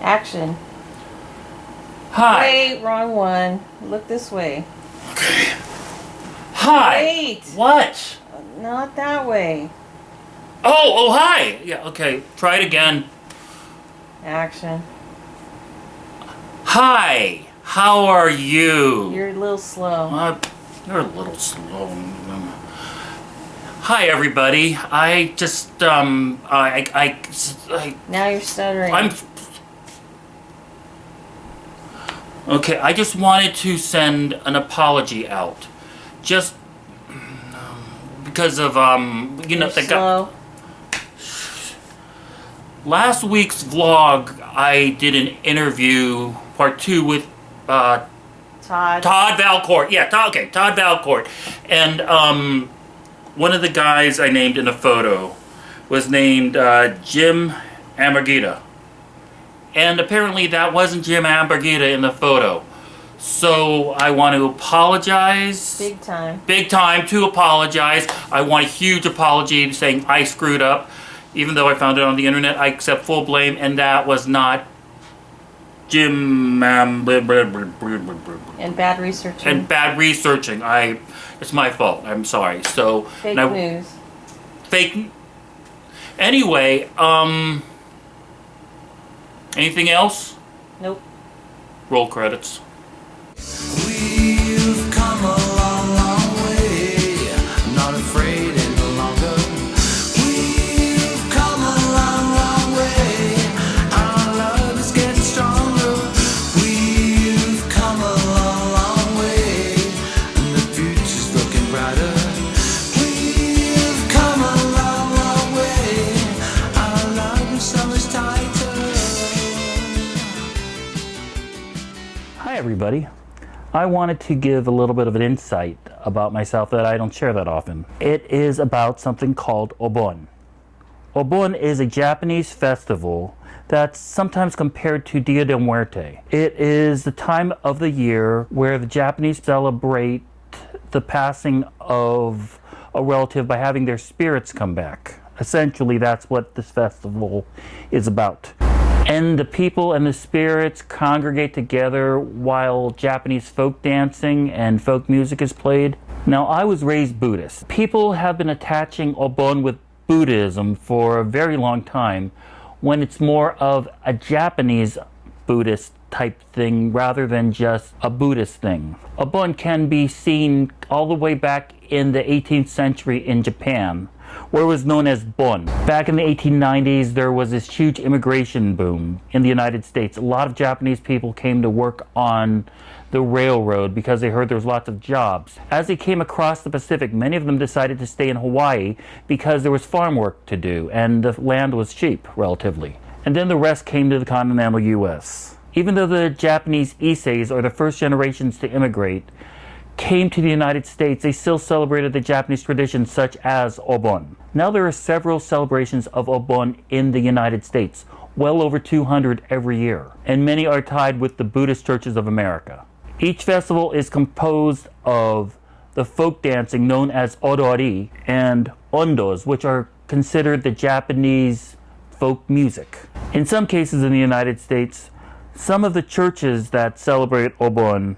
Action. Hi. Wait, wrong one. Look this way. Okay. Hi. Wait. What? Not that way. Oh, hi. Yeah, okay. Try it again. Action. Hi. How are you? You're a little slow. You're a little slow. Hi, everybody. I just, Now you're stuttering. Okay, I just wanted to send an apology out. Just because of, You're slow. Last week's vlog, I did an interview, part 2, with, Todd Valcourt. Yeah, Todd Valcourt. And, one of the guys I named in the photo was named Jim Ambergita. And apparently that wasn't Jim Ambergita in the photo. So I want to apologize. Big time. Big time to apologize. I want a huge apology saying I screwed up. Even though I found it on the internet, I accept full blame, and that was not Jim And bad researching. And bad researching. It's my fault. I'm sorry. So fake news. Fake. Anyway, anything else? Nope. Roll credits. We've come a long, long way. I'm not afraid any longer. We've come a long, long way. Our love is getting stronger. We've come a long, long way, and the future's looking brighter. We've come a long, long way. Our love is so much tighter. Hi, everybody. I wanted to give a little bit of an insight about myself that I don't share that often. It is about something called Obon. Obon is a Japanese festival that's sometimes compared to Dia de Muerte. It is the time of the year where the Japanese celebrate the passing of a relative by having their spirits come back. Essentially, that's what this festival is about. And the people and the spirits congregate together while Japanese folk dancing and folk music is played. Now, I was raised Buddhist. People have been attaching Obon with Buddhism for a very long time, when it's more of a Japanese Buddhist type thing rather than just a Buddhist thing. Obon can be seen all the way back in the 18th century in Japan, where it was known as Bon. Back in the 1890s, there was this huge immigration boom in the United States. A lot of Japanese people came to work on the railroad because they heard there was lots of jobs. As they came across the Pacific, many of them decided to stay in Hawaii because there was farm work to do and the land was cheap, relatively. And then the rest came to the continental U.S. Even though the Japanese Isaos, or the first generations to immigrate, came to the United States, they still celebrated the Japanese traditions such as Obon. Now there are several celebrations of Obon in the United States, well over 200 every year, and many are tied with the Buddhist churches of America. Each festival is composed of the folk dancing known as odori and ondos, which are considered the Japanese folk music. In some cases in the United States, some of the churches that celebrate Obon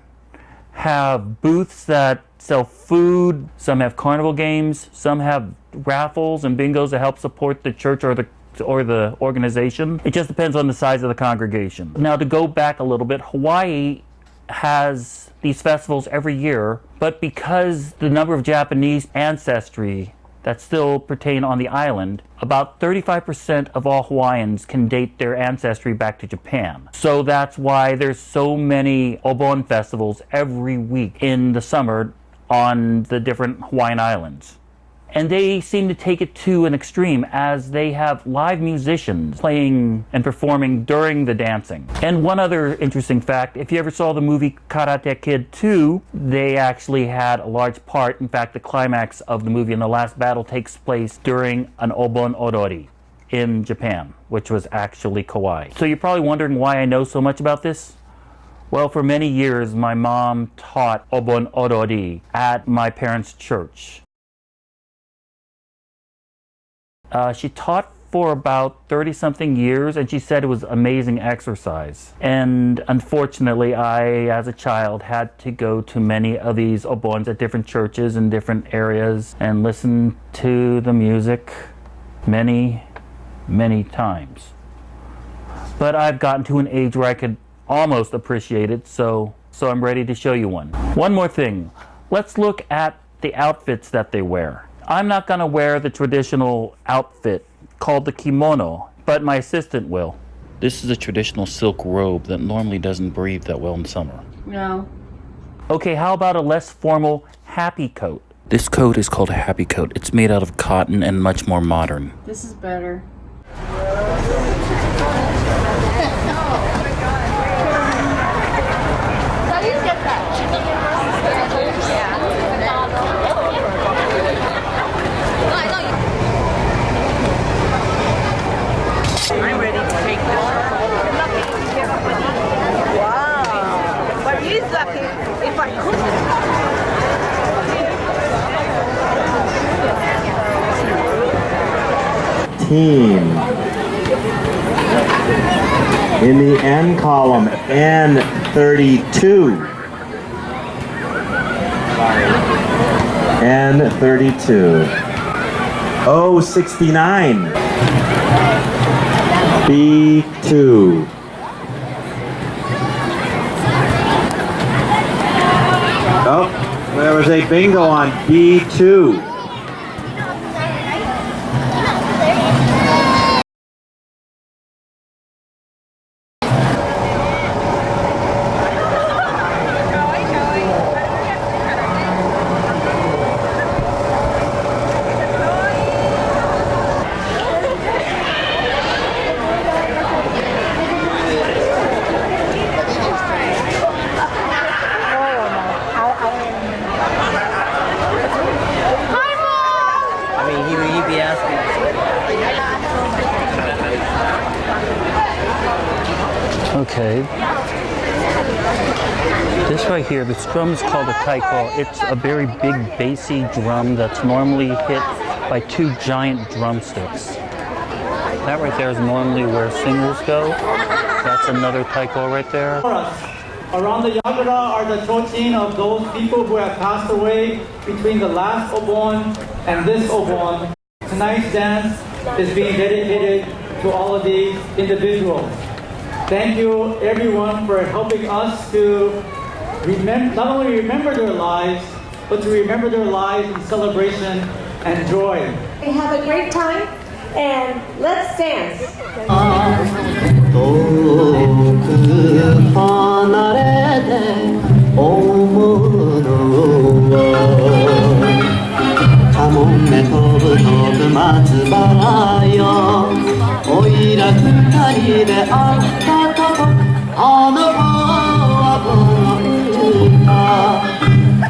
have booths that sell food, some have carnival games, some have raffles and bingos to help support the church or the organization. It just depends on the size of the congregation. Now, to go back a little bit, Hawaii has these festivals every year, but because the number of Japanese ancestry that still pertain on the island, about 35% of all Hawaiians can date their ancestry back to Japan. So that's why there's so many Obon festivals every week in the summer on the different Hawaiian islands. And they seem to take it to an extreme as they have live musicians playing and performing during the dancing. And one other interesting fact, if you ever saw the movie Karate Kid 2, they actually had a large part, in fact the climax of the movie and the last battle takes place during an Obon Odori in Japan, which was actually Kauai. So you're probably wondering why I know so much about this? Well, for many years my mom taught Obon Odori at my parents' church. She taught for about 30 something years, and she said it was amazing exercise. And unfortunately, I, as a child, had to go to many of these obons at different churches in different areas and listen to the music many, many times. But I've gotten to an age where I could almost appreciate it, so I'm ready to show you one. One more thing. Let's look at the outfits that they wear. I'm not going to wear the traditional outfit called the kimono, but my assistant will. This is a traditional silk robe that normally doesn't breathe that well in summer. No. Okay, how about a less formal happy coat? This coat is called a happy coat. It's made out of cotton and much more modern. This is better. I'm ready to take this. Wow. But he's lucky if I could. Team. In the N column, N32. N32. O69. B2. Oh, there was a bingo on B2. Okay. This right here, this drum is called a taiko. It's a very big bassy drum that's normally hit by two giant drumsticks. That right there is normally where singers go. That's another taiko right there. Around the yagura are the chochin of those people who have passed away between the last Obon and this Obon. Tonight's dance is being dedicated to all of these individuals. Thank you everyone for helping us to not only remember their lives, but to remember their lives in celebration and joy. We have a great time and let's dance. 遠く離れて思うのはカモメ飛ぶ飛ぶ松原よおいら二人で会ったとこあの子は僕が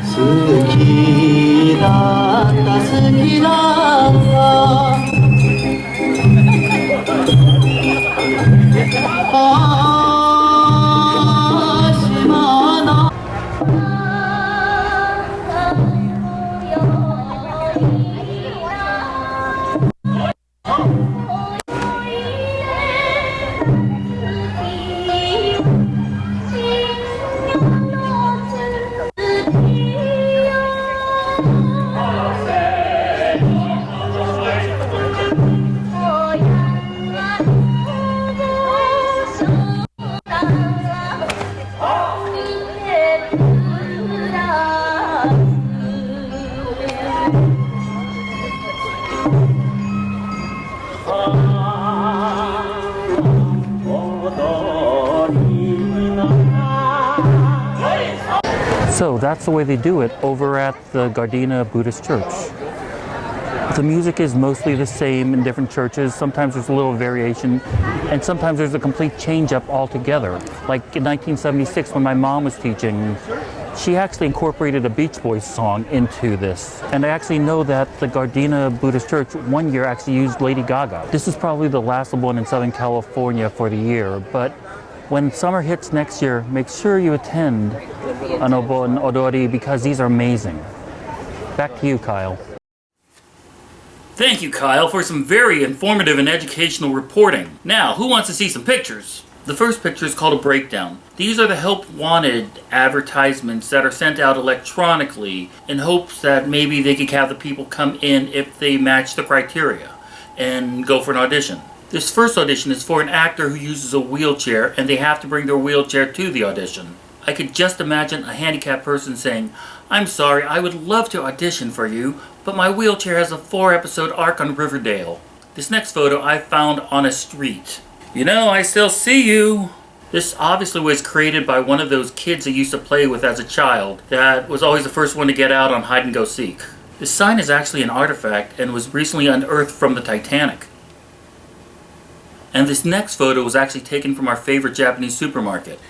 好きだった好きだったSo that's the way they do it over at the Gardena Buddhist Church. The music is mostly the same in different churches. Sometimes there's a little variation, and sometimes there's a complete change-up altogether. Like in 1976 when my mom was teaching, she actually incorporated a Beach Boys song into this. And I actually know that the Gardena Buddhist Church one year actually used Lady Gaga. This is probably the last one in Southern California for the year, but when summer hits next year, make sure you attend an Obon Odori because these are amazing. Back to you, Kyle. Thank you, Kyle, for some very informative and educational reporting. Now, who wants to see some pictures? The first picture is called a breakdown. These are the help wanted advertisements that are sent out electronically in hopes that maybe they could have the people come in if they match the criteria and go for an audition. This first audition is for an actor who uses a wheelchair and they have to bring their wheelchair to the audition. I could just imagine a handicapped person saying, "I'm sorry, I would love to audition for you, but my wheelchair has a 4-episode arc on Riverdale." This next photo I found on a street. You know, I still see you. This obviously was created by one of those kids I used to play with as a child that was always the first one to get out on hide and go seek. This sign is actually an artifact and was recently unearthed from the Titanic. And this next photo was actually taken from our favorite Japanese supermarket.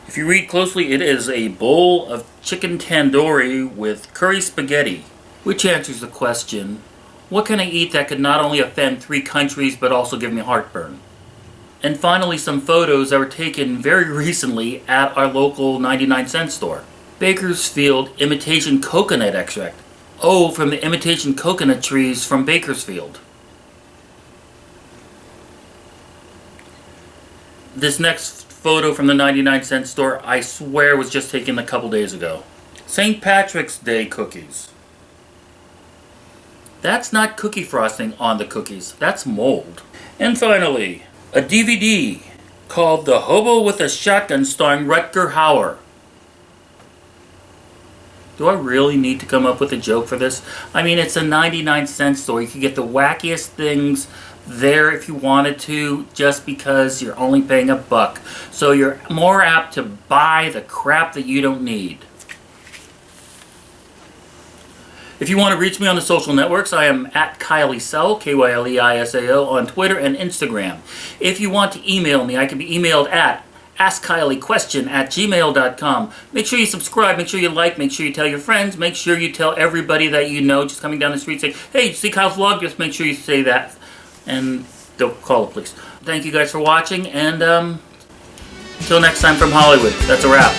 If you read closely, it is a bowl of chicken tandoori with curry spaghetti, which answers the question, what can I eat that could not only offend 3 countries but also give me heartburn? And finally, some photos that were taken very recently at our local 99-cent store. Bakersfield imitation coconut extract. Oh, from the imitation coconut trees from Bakersfield. This next photo from the 99-cent store, I swear, was just taken a couple days ago. St. Patrick's Day cookies. That's not cookie frosting on the cookies, that's mold. And finally, a DVD called The Hobo with a Shotgun starring Rutger Hauer. Do I really need to come up with a joke for this? I mean, it's a 99-cent store. You could get the wackiest things there if you wanted to, just because you're only paying $1. So you're more apt to buy the crap that you don't need. If you want to reach me on the social networks, I am at Isao, Kyleisao, on Twitter and Instagram. If you want to email me, I can be emailed at askkyliequestion@gmail.com. Make sure you subscribe, make sure you like, make sure you tell your friends, make sure you tell everybody that you know just coming down the street, say, "Hey, you see Kyle's vlog?" Just make sure you say that. And don't call the police. Thank you guys for watching, and until next time from Hollywood, that's a wrap.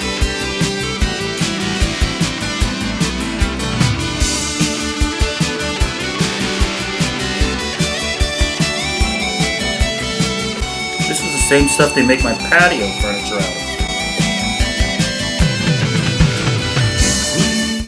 This is the same stuff they make my patio furniture out of.